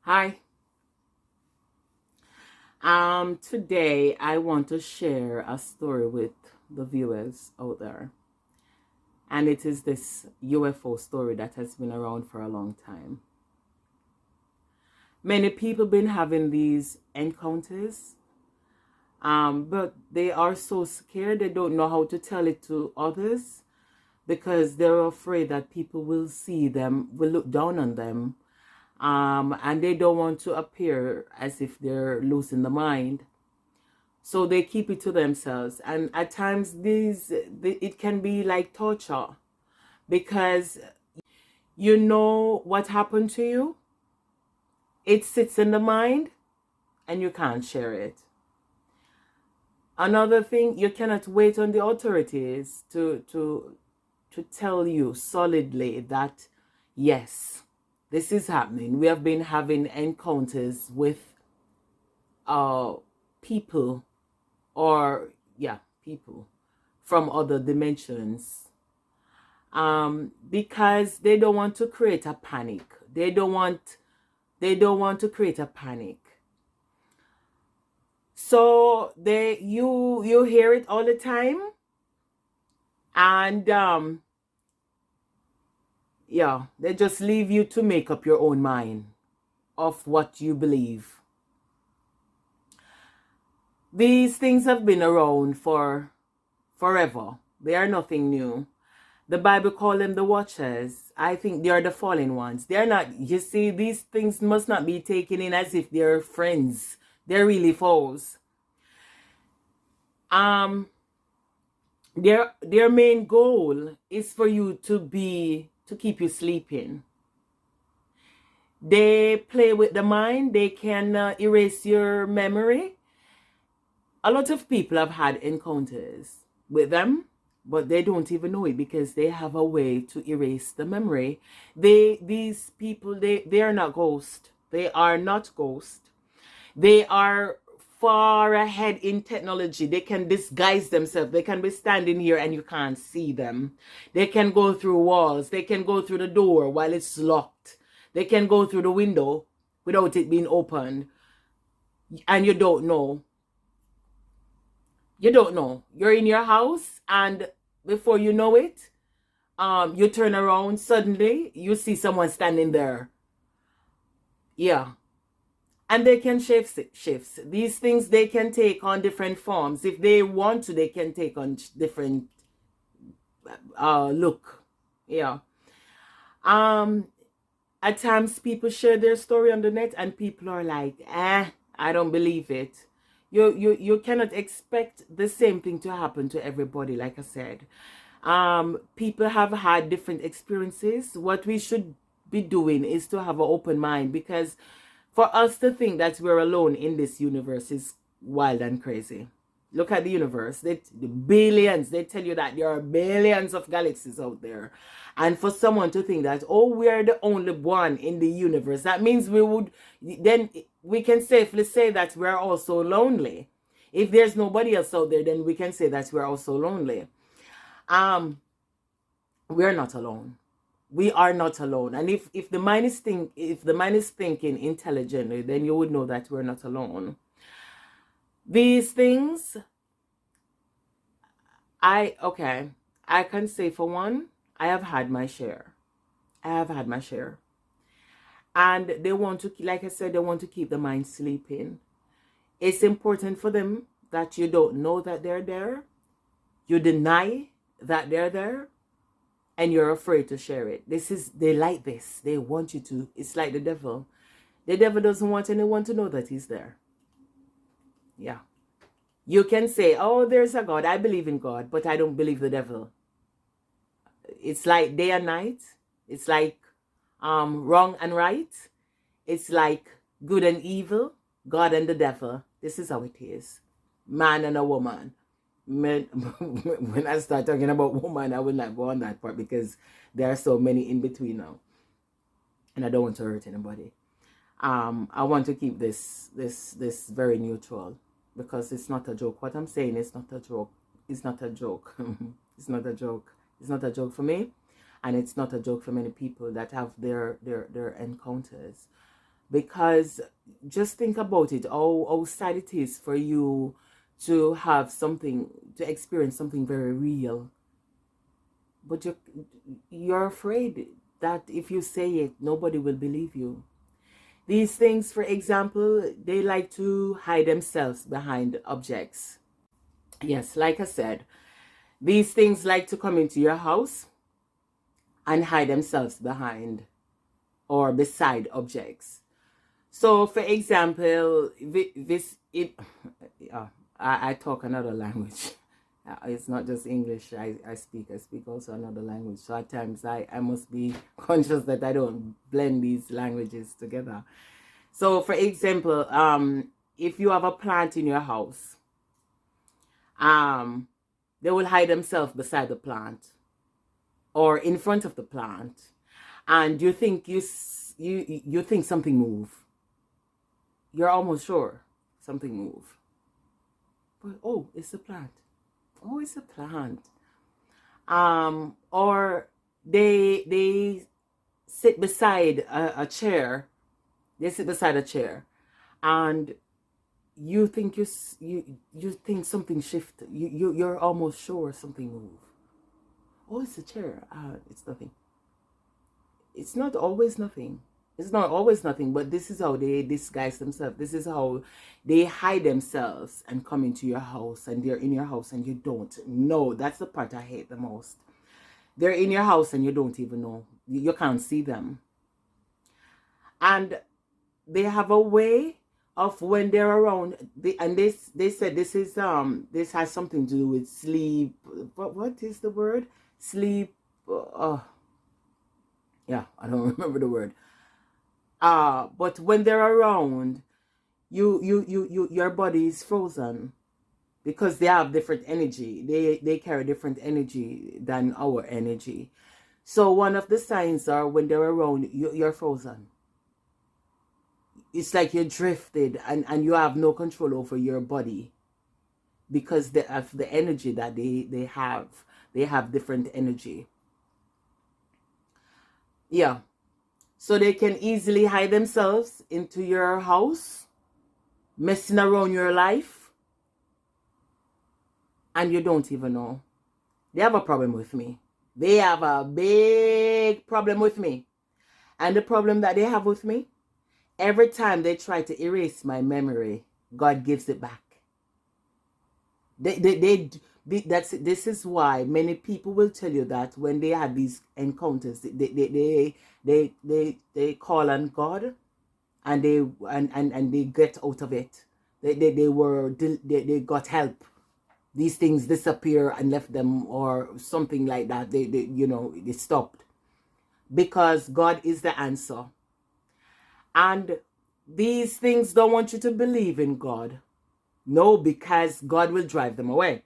Hi. Today I want to share a story with the viewers out there. And it is this UFO story that has been around for a long time. Many people been having these encounters, but they are so scared they don't know how to tell it to others because they're afraid that people will see them, will look down on them, and they don't want to appear as if they're losing the mind. So they keep it to themselves, and at times it can be like torture because you know what happened to you, it sits in the mind and you can't share it. Another thing, you cannot wait on the authorities to tell you solidly that yes, this is happening. We have been having encounters with people, or yeah, people from other dimensions, because they don't want to create a panic. They don't want to create a panic. So you hear it all the time, and yeah, they just leave you to make up your own mind of what you believe. These things have been around for forever. They are nothing new. The Bible call them the watchers. I think they are the fallen ones. They're not, you see, these things must not be taken in as if they're friends. They're really foes. Um, their main goal is for you to keep you sleeping. They play with the mind. They can erase your memory. A lot of people have had encounters with them, but they don't even know it because they have a way to erase the memory. These people, they are not ghosts. They are not ghosts. They are far ahead in technology. They can disguise themselves. They can be standing here and you can't see them. They can go through walls. They can go through the door while it's locked. They can go through the window without it being opened. And you don't know. You don't know. You're in your house, and before you know it, you turn around, suddenly you see someone standing there. Yeah. And they can shifts. These things, they can take on different forms. If they want to, they can take on different look. Yeah. Um at times people share their story on the net and people are like, I don't believe it. You cannot expect the same thing to happen to everybody, like I said. People have had different experiences. What we should be doing is to have an open mind, because for us to think that we're alone in this universe is wild and crazy. Look at the universe. The billions, they tell you that there are billions of galaxies out there. And for someone to think that, oh, we're the only one in the universe, that means then we can safely say that we're also lonely. If there's nobody else out there, then we can say that we're also lonely. Um, we're not alone. We are not alone. And if the mind is thinking intelligently, then you would know that we're not alone. These things, I can say, for one, I have had my share. I have had my share. And they want to, like I said, they want to keep the mind sleeping. It's important for them that you don't know that they're there. You deny that they're there, and you're afraid to share it. They like this. They want you to. It's like the devil. The devil doesn't want anyone to know that he's there. Yeah. You can say, oh, there's a God. I believe in God, but I don't believe the devil. It's like day and night. It's like wrong and right. It's like good and evil, God and the devil. This is how it is. Man and a woman. Men, when I start talking about woman, I will not go on that part because there are so many in between now. And I don't want to hurt anybody. I want to keep this very neutral, because it's not a joke. What I'm saying is not a joke. It's not a joke. It's not a joke. It's not a joke for me, and it's not a joke for many people that have their encounters. Because just think about it, how sad it is for you to have something, to experience something very real, but you're afraid that if you say it, nobody will believe you. These things, for example, they like to hide themselves behind objects. Yes, like I said, these things like to come into your house and hide themselves behind or beside objects. So, for example, I talk another language. It's not just English I speak also another language. So at times I must be conscious that I don't blend these languages together. So, for example, if you have a plant in your house, um, they will hide themselves beside the plant or in front of the plant, and you think you think something move. You're almost sure something move, but oh, it's a plant. Oh, it's a plant. Or they sit beside a chair. They sit beside a chair, and you think you think something shift. You're almost sure something move. Oh, it's a chair. It's nothing. It's not always nothing. It's not always nothing, but this is how they disguise themselves. This is how they hide themselves and come into your house, and they're in your house and you don't know. That's the part I hate the most. They're in your house and you don't even know. You can't see them. And they have a way of when they're around, they said this has something to do with sleep. What is the word? Sleep. Yeah, I don't remember the word. But when they're around, your body is frozen because they have different energy. They carry different energy than our energy. So one of the signs are when they're around, you're frozen. It's like you're drifted and you have no control over your body because of the energy that they have. They have different energy. Yeah. So they can easily hide themselves into your house, messing around your life, and you don't even know. They have a problem with me. They have a big problem with me. And the problem that they have with me, every time they try to erase my memory, God gives it back. This is why many people will tell you that when they had these encounters, they call on God and they get out of it. They got help. These things disappear and left them or something like that. They stopped because God is the answer. And these things don't want you to believe in God. No, because God will drive them away.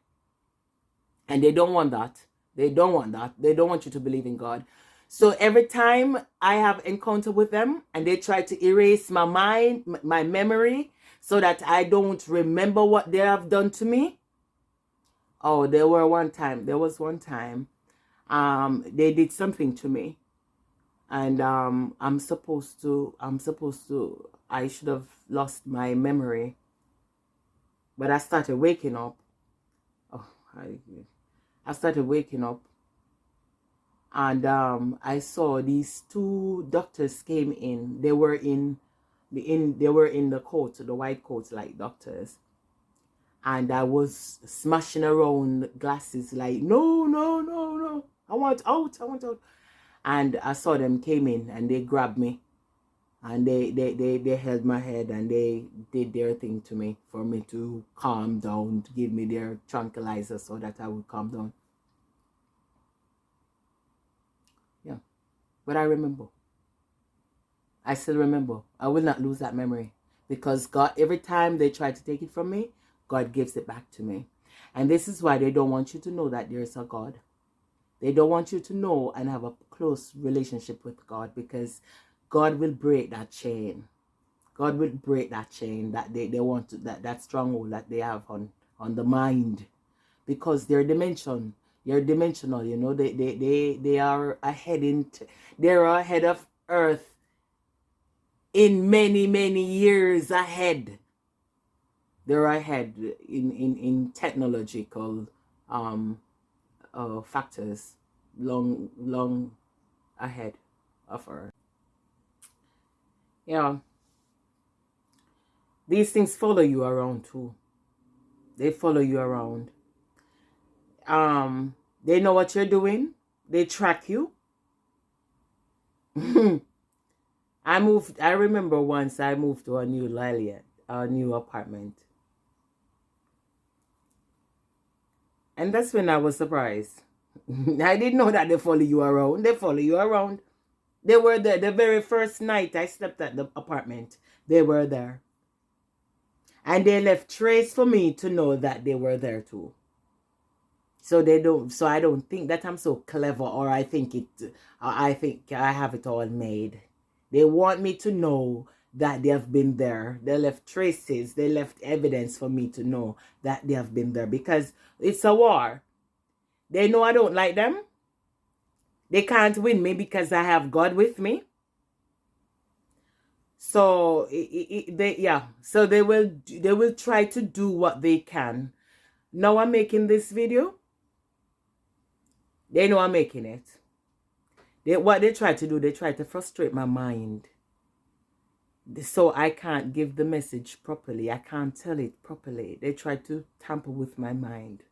And they don't want that. They don't want that. They don't want you to believe in God. So every time I have encounter with them and they try to erase my mind, my memory, so that I don't remember what they have done to me. Oh, there was one time, they did something to me. And I should have lost my memory. But I started waking up. Oh, I started waking up, and I saw these two doctors came in. They were in the coat, the white coats like doctors. And I was smashing around glasses like, no, no, no, no. I want out. And I saw them came in and they grabbed me. And they held my head and they did their thing to me for me to calm down, to give me their tranquilizer so that I would calm down. Yeah. But I remember. I still remember. I will not lose that memory. Because God, every time they try to take it from me, God gives it back to me. And this is why they don't want you to know that there is a God. They don't want you to know and have a close relationship with God, because God will break that chain. God will break that chain that they want to, that stronghold that they have on the mind, because they're dimensional, they are ahead they're ahead of Earth in many years ahead. They're ahead in technological factors, long ahead of Earth. Yeah, these things follow you around too. They follow you around. They know what you're doing. They track you. I remember once I moved to a new Lillian, a new apartment. And that's when I was surprised. I didn't know that they follow you around. They follow you around. They were there the very first night I slept at the apartment. They were there. And they left trace for me to know that they were there too. So I don't think that I'm so clever, or I think I have it all made. They want me to know that they have been there. They left traces, they left evidence for me to know that they have been there, because it's a war. They know I don't like them. They can't win me because I have God with me. So they will try to do what they can. Now I'm making this video. They know I'm making it. What they try to do, they try to frustrate my mind, so I can't give the message properly. I can't tell it properly. They try to tamper with my mind.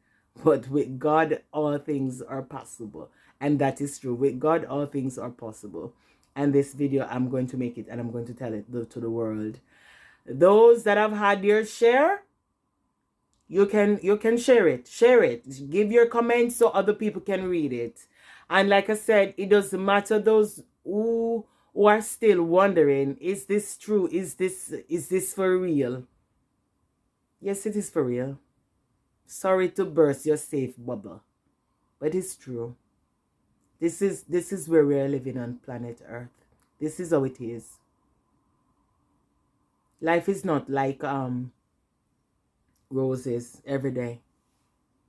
But with God, all things are possible. And that is true. With God, all things are possible. And this video, I'm going to make it, and I'm going to tell it to the world. Those that have had their share, you can share it. Give your comments so other people can read it. And like I said, it doesn't matter those who are still wondering, is this true? Is this for real? Yes, it is for real. Sorry to burst your safe bubble, but it's true. This is where we are living on planet Earth. This is how it is. Life is not like roses every day.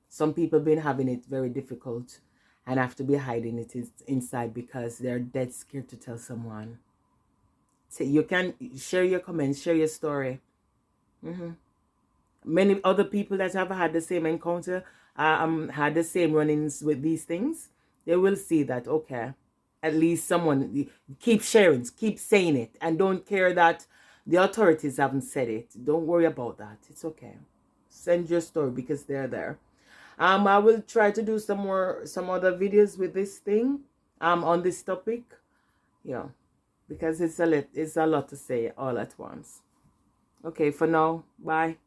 Some people been having it very difficult and have to be hiding it inside because they're dead scared to tell someone. So you can share your comments, share your story. Many other people that have had the same encounter, had the same run-ins with these things, they will see that, okay, at least someone, keep sharing, keep saying it, and don't care that the authorities haven't said it. Don't worry about that. It's okay. Send your story because they're there. I will try to do some other videos with this thing, on this topic. Yeah, because it's a lot to say all at once. Okay, for now, bye.